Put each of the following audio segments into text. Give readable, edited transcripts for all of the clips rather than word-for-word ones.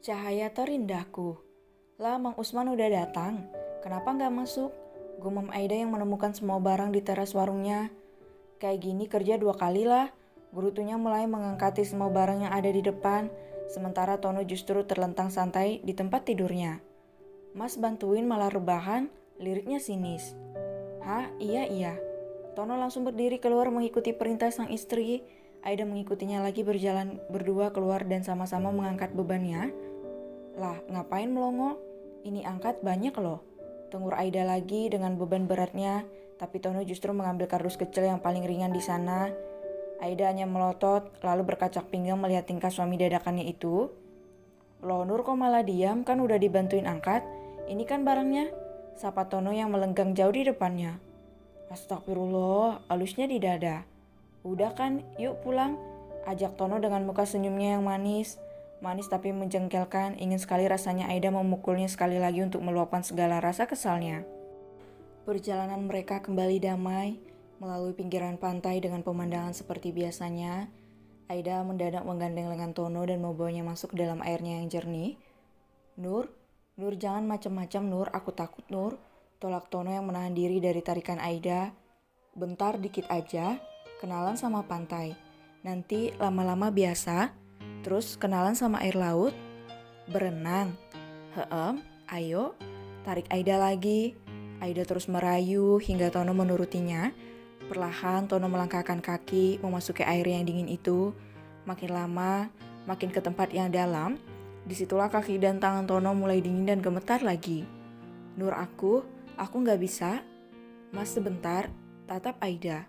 Cahaya terindahku. Lah, Mang Usman udah datang. Kenapa nggak masuk? Gumam Aida yang menemukan semua barang di teras warungnya. Kayak gini kerja 2 kali lah. Brutunya mulai mengangkati semua barang yang ada di depan. Sementara Tono justru terlentang santai di tempat tidurnya. Mas bantuin malah rebahan, liriknya sinis. Hah? Iya. Tono langsung berdiri keluar mengikuti perintah sang istri. Aida mengikutinya lagi berjalan berdua keluar dan sama-sama mengangkat bebannya. Lah, ngapain melongo? Ini angkat banyak loh. Tenggur Aida lagi dengan beban beratnya, tapi Tono justru mengambil kardus kecil yang paling ringan di sana. Aida hanya melotot, lalu berkacak pinggang melihat tingkah suami dadakannya itu. Loh, Nur kok malah diam, kan udah dibantuin angkat. Ini kan barangnya. Sapa Tono yang melenggang jauh di depannya. Astagfirullah, halusnya di dada. Udah kan, yuk pulang. Ajak Tono dengan muka senyumnya yang manis. Manis tapi menjengkelkan, ingin sekali rasanya Aida memukulnya sekali lagi untuk meluapkan segala rasa kesalnya. Perjalanan mereka kembali damai, melalui pinggiran pantai dengan pemandangan seperti biasanya. Aida mendadak menggandeng lengan Tono dan membawanya masuk ke dalam airnya yang jernih. Nur jangan macam-macam Nur, aku takut Nur. Tolak Tono yang menahan diri dari tarikan Aida. Bentar dikit aja, kenalan sama pantai. Nanti lama-lama biasa. Terus kenalan sama air laut, berenang. Ayo, tarik Aida lagi. Aida terus merayu hingga Tono menurutinya. Perlahan Tono melangkahkan kaki memasuki air yang dingin itu. Makin lama, makin ke tempat yang dalam. Disitulah kaki dan tangan Tono mulai dingin dan gemetar lagi. Nur aku gak bisa. Mas sebentar, tatap Aida.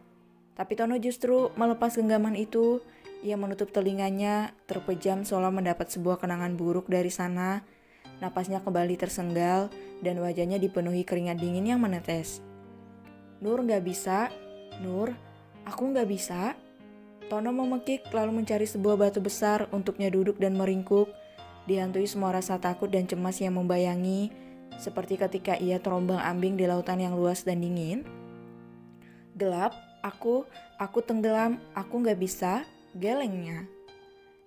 Tapi Tono justru melepas genggaman itu. Ia menutup telinganya, terpejam seolah mendapat sebuah kenangan buruk dari sana. Napasnya kembali tersenggal dan wajahnya dipenuhi keringat dingin yang menetes. Nur gak bisa, Nur, aku gak bisa. Tono memekik lalu mencari sebuah batu besar untuknya duduk dan meringkuk. Dihantui semua rasa takut dan cemas yang membayangi, seperti ketika ia terombang ambing di lautan yang luas dan dingin. Gelap, aku tenggelam, aku gak bisa. Gelengnya.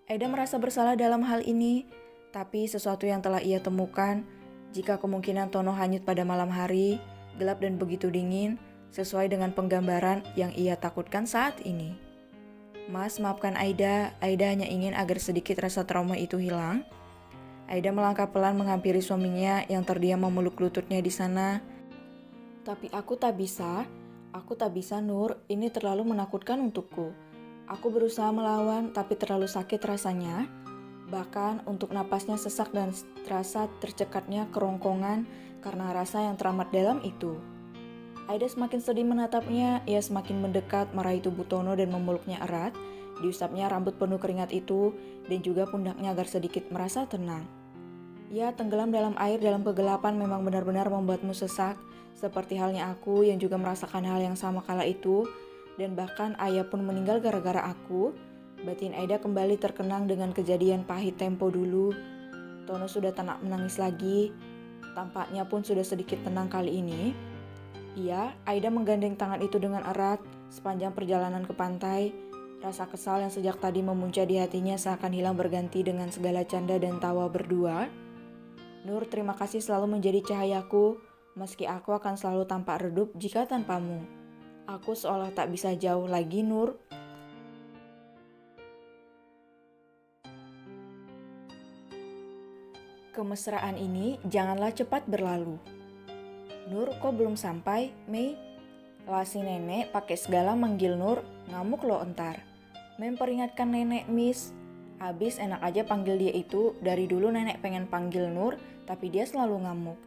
Aida merasa bersalah dalam hal ini, tapi sesuatu yang telah ia temukan, jika kemungkinan Tono hanyut pada malam hari, gelap dan begitu dingin, sesuai dengan penggambaran yang ia takutkan saat ini. Mas, maafkan Aida hanya ingin agar sedikit rasa trauma itu hilang. Aida melangkah pelan menghampiri suaminya yang terdiam memeluk lututnya di sana. Tapi aku tak bisa Nur, ini terlalu menakutkan untukku. Aku berusaha melawan, tapi terlalu sakit rasanya. Bahkan untuk napasnya sesak dan terasa tercekatnya kerongkongan karena rasa yang teramat dalam itu. Aida semakin sedih menatapnya, ia semakin mendekat meraih tubuh Tono dan memeluknya erat. Diusapnya rambut penuh keringat itu dan juga pundaknya agar sedikit merasa tenang. Ya, tenggelam dalam air dalam kegelapan memang benar-benar membuatmu sesak, seperti halnya aku yang juga merasakan hal yang sama kala itu. Dan bahkan ayah pun meninggal gara-gara aku. Batin Aida kembali terkenang dengan kejadian pahit tempo dulu. Tono sudah tak menangis lagi. Tampaknya pun sudah sedikit tenang kali ini. Iya, Aida menggandeng tangan itu dengan erat sepanjang perjalanan ke pantai. Rasa kesal yang sejak tadi memuncak di hatinya seakan hilang berganti dengan segala canda dan tawa berdua. Nur, terima kasih selalu menjadi cahayaku, meski aku akan selalu tampak redup jika tanpamu. Aku seolah tak bisa jauh lagi, Nur. Kemesraan ini janganlah cepat berlalu. Nur, kok belum sampai, Mei? Lah si nenek pakai segala manggil Nur, ngamuk lo entar. Memperingatkan nenek, Miss. Habis enak aja panggil dia itu, dari dulu nenek pengen panggil Nur, tapi dia selalu ngamuk.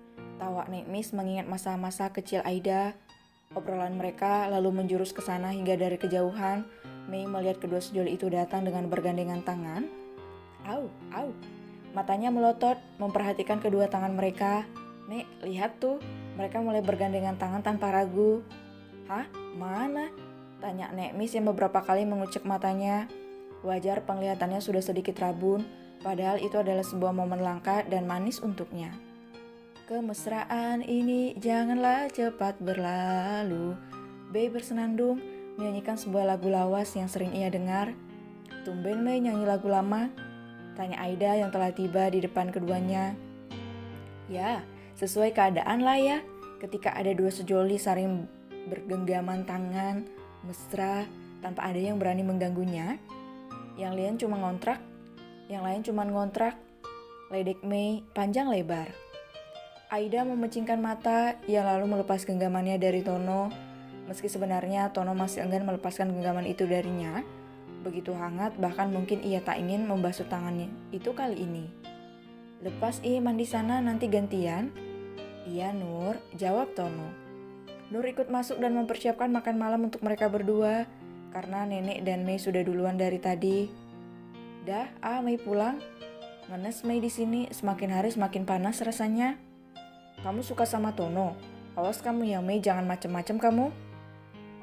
Tawa Nek Miss mengingat masa-masa kecil Aida. Obrolan mereka lalu menjurus ke sana hingga dari kejauhan, Mei melihat kedua sejoli itu datang dengan bergandengan tangan. Au. Matanya melotot, memperhatikan kedua tangan mereka. Nek, lihat tuh, mereka mulai bergandengan tangan tanpa ragu. Hah? Mana? Tanya Nekmis yang beberapa kali mengucek matanya. Wajar penglihatannya sudah sedikit rabun, padahal itu adalah sebuah momen langka dan manis untuknya. Kemesraan ini janganlah cepat berlalu. Bey bersenandung, menyanyikan sebuah lagu lawas yang sering ia dengar. Tumben Mei nyanyi lagu lama? Tanya Aida yang telah tiba di depan keduanya. Ya, sesuai keadaan lah ya. Ketika ada dua sejoli saling bergenggaman tangan, mesra, tanpa ada yang berani mengganggunya. Yang lain cuma ngontrak. Ledek Mei panjang lebar. Aida memecingkan mata, ia lalu melepas genggamannya dari Tono. Meski sebenarnya Tono masih enggan melepaskan genggaman itu darinya. Begitu hangat, bahkan mungkin ia tak ingin membasuh tangannya itu kali ini. Lepas mandi sana, nanti gantian. Iya Nur, jawab Tono. Nur ikut masuk dan mempersiapkan makan malam untuk mereka berdua, karena Nenek dan Mei sudah duluan dari tadi. Dah, Mei pulang. Ngenes Mei di sini, semakin hari semakin panas rasanya. Kamu suka sama Tono? Awas kamu ya Mei, jangan macem-macem kamu.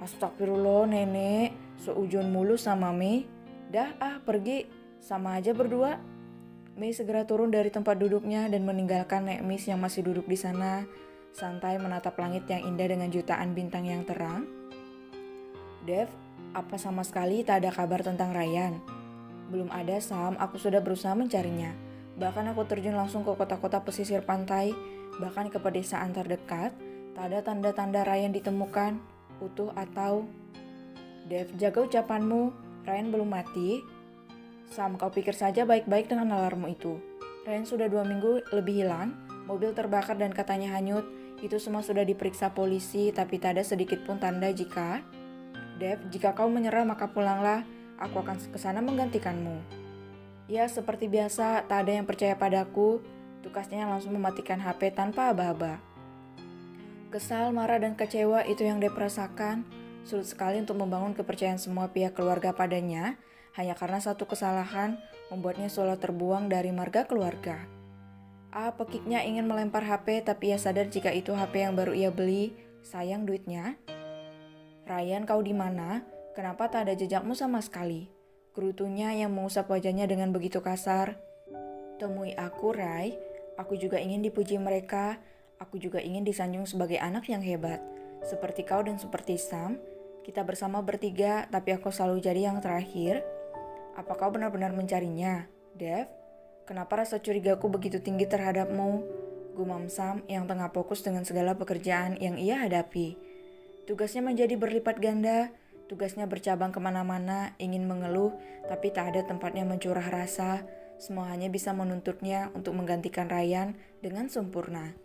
Astagfirullah Nenek, seujon mulu sama Mei. Dah pergi, sama aja berdua. Mei segera turun dari tempat duduknya dan meninggalkan Nekmis yang masih duduk di sana, santai menatap langit yang indah dengan jutaan bintang yang terang. Dev, apa sama sekali tak ada kabar tentang Ryan? Belum ada Sam, aku sudah berusaha mencarinya. Bahkan aku terjun langsung ke kota-kota pesisir pantai, bahkan ke pedesaan terdekat, tak ada tanda-tanda Ryan ditemukan, utuh atau... Dev, jaga ucapanmu, Ryan belum mati. Sam, kau pikir saja baik-baik dengan alarmmu itu. Ryan sudah 2 minggu lebih hilang, mobil terbakar dan katanya hanyut. Itu semua sudah diperiksa polisi, tapi tak ada sedikit pun tanda jika... Dev, jika kau menyerah maka pulanglah, aku akan kesana menggantikanmu. Ya, seperti biasa, tak ada yang percaya padaku. Tukasnya langsung mematikan HP tanpa aba-aba. Kesal, marah, dan kecewa itu yang dia rasakan. Sulit sekali untuk membangun kepercayaan semua pihak keluarga padanya, hanya karena satu kesalahan membuatnya seolah terbuang dari marga keluarga. Pekiknya ingin melempar HP, tapi ia sadar jika itu HP yang baru ia beli. Sayang duitnya. Ryan, kau di mana? Kenapa tak ada jejakmu sama sekali? Gerutunya yang mengusap wajahnya dengan begitu kasar. Temui aku, Ray. Aku juga ingin dipuji mereka. Aku juga ingin disanjung sebagai anak yang hebat. Seperti kau dan seperti Sam. Kita bersama bertiga, tapi aku selalu jadi yang terakhir. Apa kau benar-benar mencarinya, Dev? Kenapa rasa curigaku begitu tinggi terhadapmu? Gumam Sam yang tengah fokus dengan segala pekerjaan yang ia hadapi. Tugasnya menjadi berlipat ganda. Tugasnya bercabang kemana-mana, ingin mengeluh, tapi tak ada tempatnya mencurah rasa. Semua hanya bisa menuntutnya untuk menggantikan Ryan dengan sempurna.